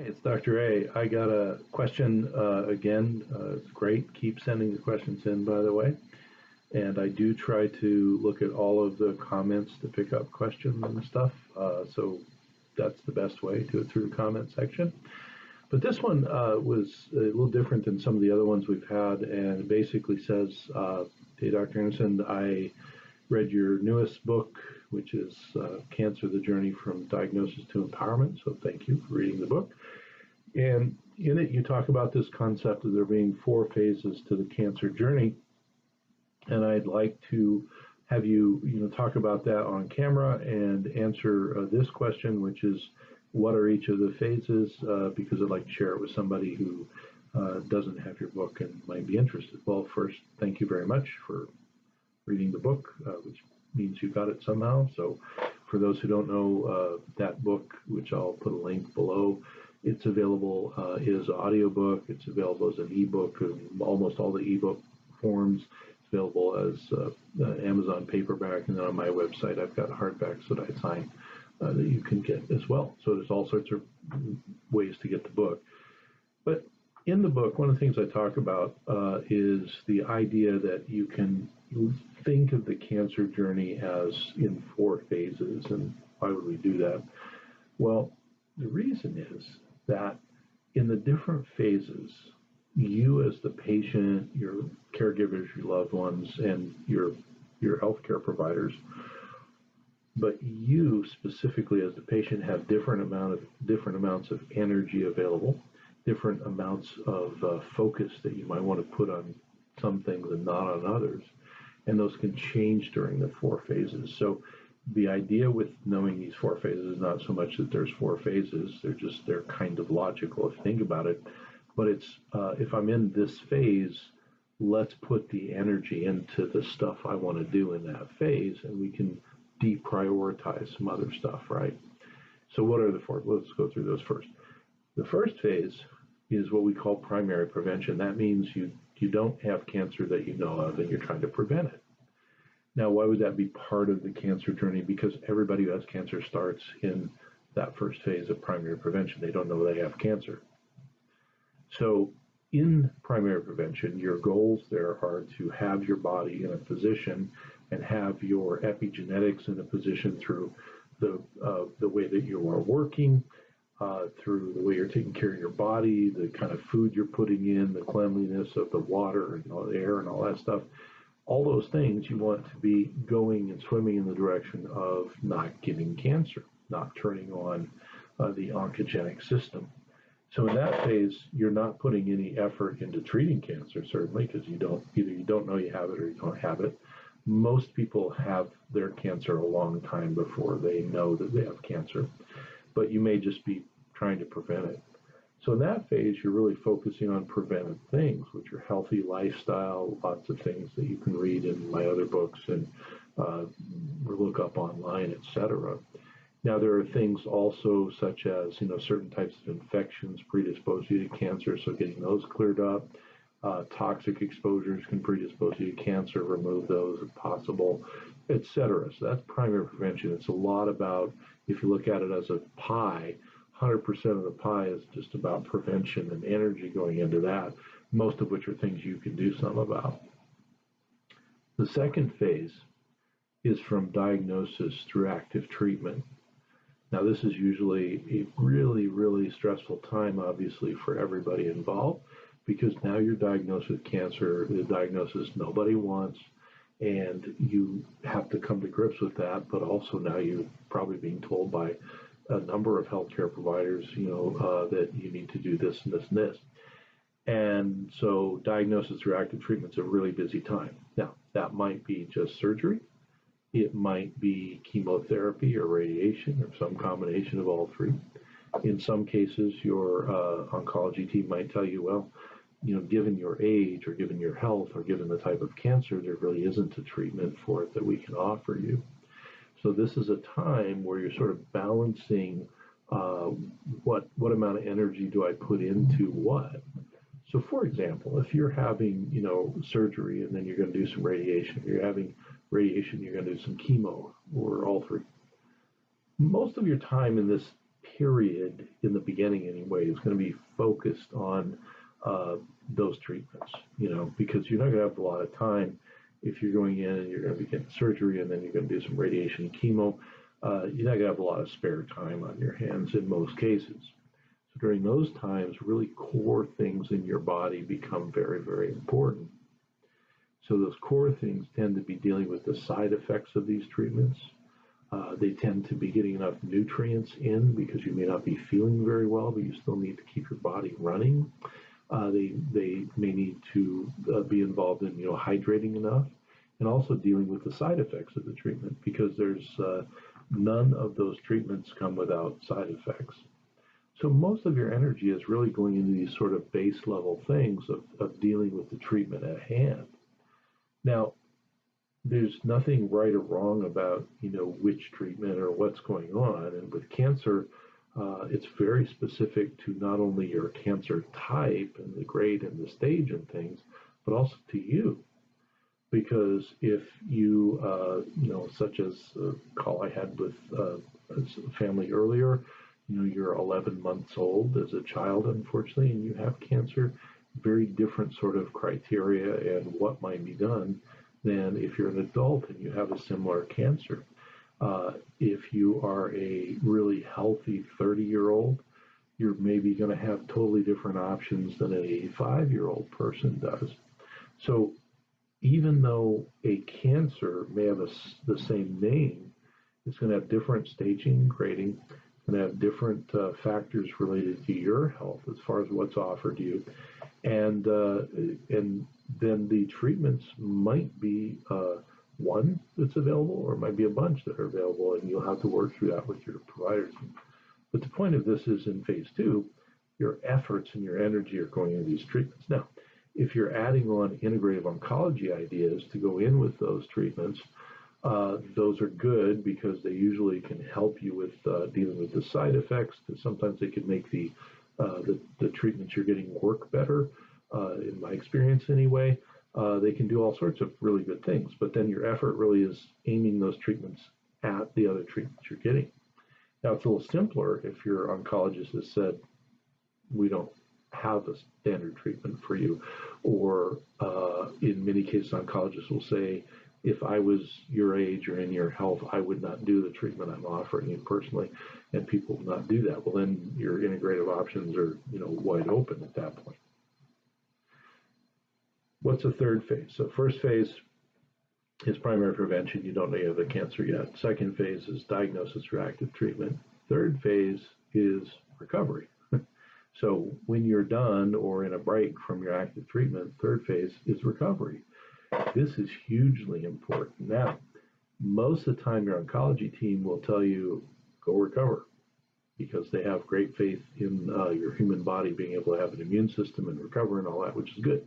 Hey, it's Dr. A. I got a question again. It's great. Keep sending the questions in, by the way. And I do try to look at all of the comments to pick up questions and stuff. So that's the best way, do it through the comment section. But this one was a little different than some of the other ones we've had. And it basically says, hey, Dr. Anderson, I read your newest book, which is Cancer, the Journey from Diagnosis to Empowerment. So thank you for reading the book. And in it, you talk about this concept of there being four phases to the cancer journey. And I'd like to have you, talk about that on camera and answer this question, which is, what are each of the phases? Because I'd like to share it with somebody who doesn't have your book and might be interested. Well, first, thank you very much for reading the book, which means you got it somehow. So for those who don't know, that book, which I'll put a link below, it's available as an audiobook. It's available as an ebook in almost all the ebook forms. It's available as Amazon paperback, and then on my website I've got hardbacks that I sign that you can get as well. So there's all sorts of ways to get the book. But in the book, one of the things I talk about is the idea that you can think of the cancer journey as in four phases. And why would we do that? Well, the reason is that in the different phases, you as the patient, your caregivers, your loved ones, and your healthcare providers, but you specifically as the patient have different amounts of energy available, different amounts of focus that you might want to put on some things and not on others, and those can change during the four phases. So the idea with knowing these four phases is not so much that there's four phases, they're kind of logical if you think about it, but it's if I'm in this phase, let's put the energy into the stuff I want to do in that phase, and we can deprioritize some other stuff, right? So what are the four? Let's go through those first. The first phase is what we call primary prevention. That means you don't have cancer that you know of and you're trying to prevent it. Now, why would that be part of the cancer journey? Because everybody who has cancer starts in that first phase of primary prevention. They don't know they have cancer. So in primary prevention, your goals there are to have your body in a position and have your epigenetics in a position through the way that you are working, through the way you're taking care of your body, the kind of food you're putting in, the cleanliness of the water and all the air and all that stuff. All those things you want to be going and swimming in the direction of not getting cancer, not turning on the oncogenic system. So in that phase, you're not putting any effort into treating cancer, certainly, because you don't know you have it or you don't have it. Most people have their cancer a long time before they know that they have cancer, but you may just be trying to prevent it. So in that phase, you're really focusing on preventive things, which are healthy lifestyle, lots of things that you can read in my other books and look up online, etc. Now, there are things also such as, certain types of infections predispose you to cancer, so getting those cleared up. Toxic exposures can predispose you to cancer, remove those if possible, etc. So that's primary prevention. It's a lot about, if you look at it as a pie, 100% of the pie is just about prevention and energy going into that, most of which are things you can do something about. The second phase is from diagnosis through active treatment. Now, this is usually a really, really stressful time, obviously, for everybody involved, because now you're diagnosed with cancer, the diagnosis nobody wants, and you have to come to grips with that, but also now you're probably being told by a number of healthcare providers, that you need to do this and this and this. And so diagnosis through active treatment is a really busy time. Now, that might be just surgery. It might be chemotherapy or radiation or some combination of all three. In some cases, your oncology team might tell you, well, given your age or given your health or given the type of cancer, there really isn't a treatment for it that we can offer you. So this is a time where you're sort of balancing what amount of energy do I put into what. So, for example, if you're having surgery and then you're going to do some radiation, if you're having radiation, you're going to do some chemo or all three. Most of your time in this period in the beginning anyway is going to be focused on those treatments, because you're not going to have a lot of time if you're going in and you're going to be getting surgery and then you're going to do some radiation and chemo. You're not going to have a lot of spare time on your hands in most cases. So during those times, really core things in your body become very, very important. So those core things tend to be dealing with the side effects of these treatments. They tend to be getting enough nutrients in because you may not be feeling very well, but you still need to keep your body running. They may need to be involved in hydrating enough, and also dealing with the side effects of the treatment, because there's none of those treatments come without side effects. So most of your energy is really going into these sort of base level things of dealing with the treatment at hand. Now, there's nothing right or wrong about which treatment or what's going on. And with cancer, it's very specific to not only your cancer type and the grade and the stage and things, but also to you. Because if you, such as a call I had with a family earlier, you're 11 months old as a child, unfortunately, and you have cancer, very different sort of criteria and what might be done than if you're an adult and you have a similar cancer. If you are a really healthy 30-year-old, you're maybe going to have totally different options than an 85-year-old person does. So even though a cancer may have the same name, it's going to have different staging, grading, going to have different factors related to your health as far as what's offered you. And then the treatments might be one that's available, or it might be a bunch that are available, and you'll have to work through that with your providers. But the point of this is, in phase 2, your efforts and your energy are going into these treatments. Now, if you're adding on integrative oncology ideas to go in with those treatments, those are good because they usually can help you with dealing with the side effects. Sometimes they can make the treatments you're getting work better. In my experience anyway, they can do all sorts of really good things, but then your effort really is aiming those treatments at the other treatments you're getting. Now, it's a little simpler if your oncologist has said, we don't have a standard treatment for you, or in many cases, oncologists will say, if I was your age or in your health, I would not do the treatment I'm offering you personally, and people will not do that. Well, then your integrative options are wide open at that point. What's the third phase? So first phase is primary prevention. You don't know you have the cancer yet. Second phase is diagnosis, reactive treatment. Third phase is recovery. So when you're done or in a break from your active treatment, third phase is recovery. This is hugely important. Now, most of the time your oncology team will tell you, go recover, because they have great faith in your human body being able to have an immune system and recover and all that, which is good.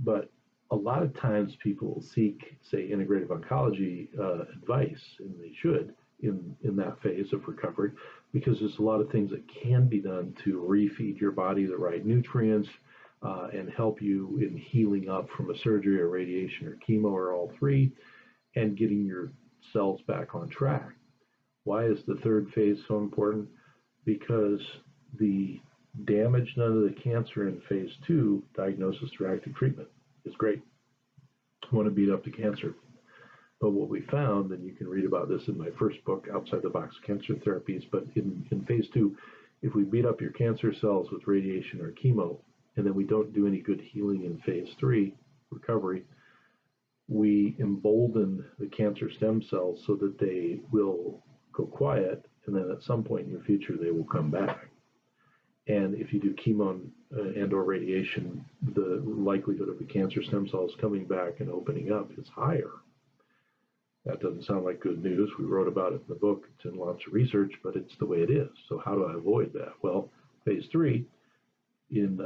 But a lot of times people will seek, say, integrative oncology advice, and they should, in that phase of recovery, because there's a lot of things that can be done to refeed your body the right nutrients and help you in healing up from a surgery or radiation or chemo or all three, and getting your cells back on track. Why is the third phase so important? Because the damage done to the cancer in phase 2, diagnosis, reactive treatment, is great. I want to beat up the cancer. But what we found, and you can read about this in my first book, Outside the Box Cancer Therapies, but in phase 2, if we beat up your cancer cells with radiation or chemo, and then we don't do any good healing in phase 3, recovery, we embolden the cancer stem cells so that they will go quiet, and then at some point in your future, they will come back. And if you do chemo and or radiation, the likelihood of the cancer stem cells coming back and opening up is higher. That doesn't sound like good news. We wrote about it in the book. It's in lots of research, but it's the way it is. So how do I avoid that? Well, phase 3 in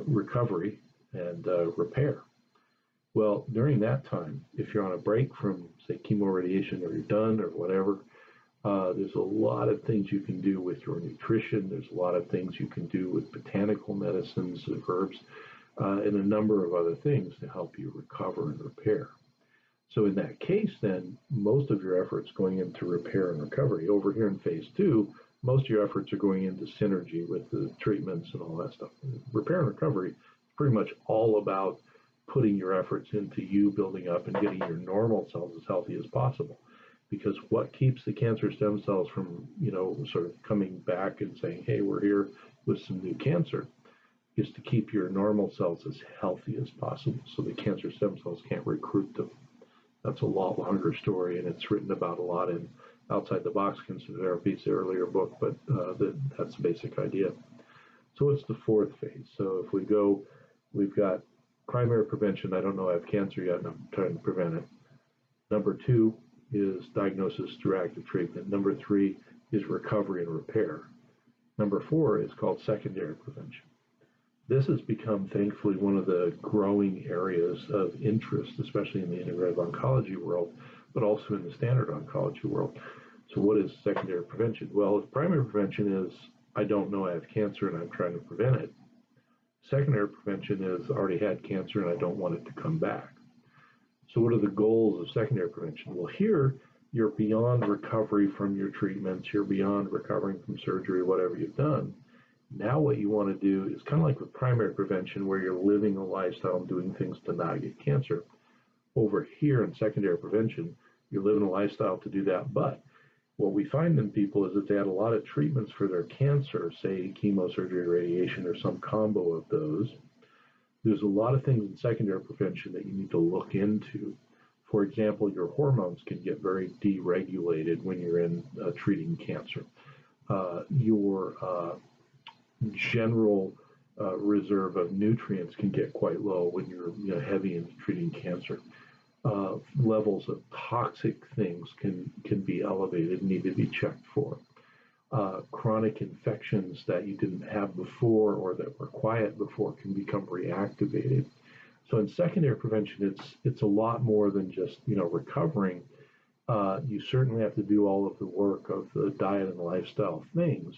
recovery and repair. Well, during that time, if you're on a break from, say, chemo, radiation, or you're done or whatever, there's a lot of things you can do with your nutrition. There's a lot of things you can do with botanical medicines, herbs, and a number of other things to help you recover and repair. So in that case, then, most of your efforts going into repair and recovery. Over here in phase 2, most of your efforts are going into synergy with the treatments and all that stuff. Repair and recovery is pretty much all about putting your efforts into you building up and getting your normal cells as healthy as possible. Because what keeps the cancer stem cells from, sort of coming back and saying, hey, we're here with some new cancer, is to keep your normal cells as healthy as possible so the cancer stem cells can't recruit them. That's a lot longer story, and it's written about a lot in Outside the Box Cancer Therapy, the earlier book, but that's the basic idea. So it's the fourth phase. So if we go, we've got primary prevention. I don't know I have cancer yet, and I'm trying to prevent it. Number 2 is diagnosis through active treatment. Number 3 is recovery and repair. Number 4 is called secondary prevention. This has become, thankfully, one of the growing areas of interest, especially in the integrative oncology world, but also in the standard oncology world. So what is secondary prevention? Well, primary prevention is, I don't know I have cancer and I'm trying to prevent it. Secondary prevention is, I already had cancer and I don't want it to come back. So what are the goals of secondary prevention? Well, here you're beyond recovery from your treatments, you're beyond recovering from surgery, whatever you've done. Now what you want to do is kind of like with primary prevention, where you're living a lifestyle and doing things to not get cancer. Over here in secondary prevention, you're living a lifestyle to do that. But what we find in people is that they had a lot of treatments for their cancer, say chemosurgery, radiation, or some combo of those. There's a lot of things in secondary prevention that you need to look into. For example, your hormones can get very deregulated when you're in treating cancer. Your general reserve of nutrients can get quite low when you're heavy in treating cancer. Levels of toxic things can be elevated and need to be checked for. Chronic infections that you didn't have before or that were quiet before can become reactivated. So in secondary prevention, it's a lot more than just recovering. You certainly have to do all of the work of the diet and lifestyle things,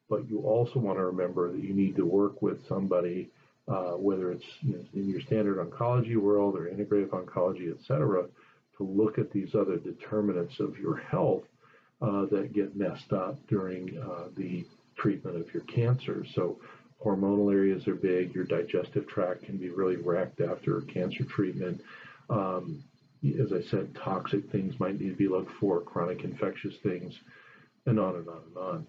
but you also want to remember that you need to work with somebody, whether it's in your standard oncology world or integrative oncology, et cetera, to look at these other determinants of your health that get messed up during the treatment of your cancer. So hormonal areas are big. Your digestive tract can be really wrecked after cancer treatment. As I said, toxic things might need to be looked for, chronic infectious things, and on and on and on.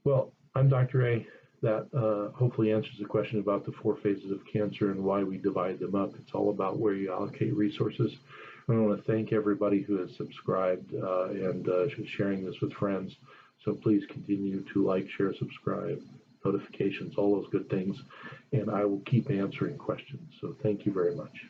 Well, I'm Dr. A. That hopefully answers the question about the 4 phases of cancer and why we divide them up. It's all about where you allocate resources. I want to thank everybody who has subscribed and sharing this with friends. So please continue to like, share, subscribe, notifications, all those good things. And I will keep answering questions. So thank you very much.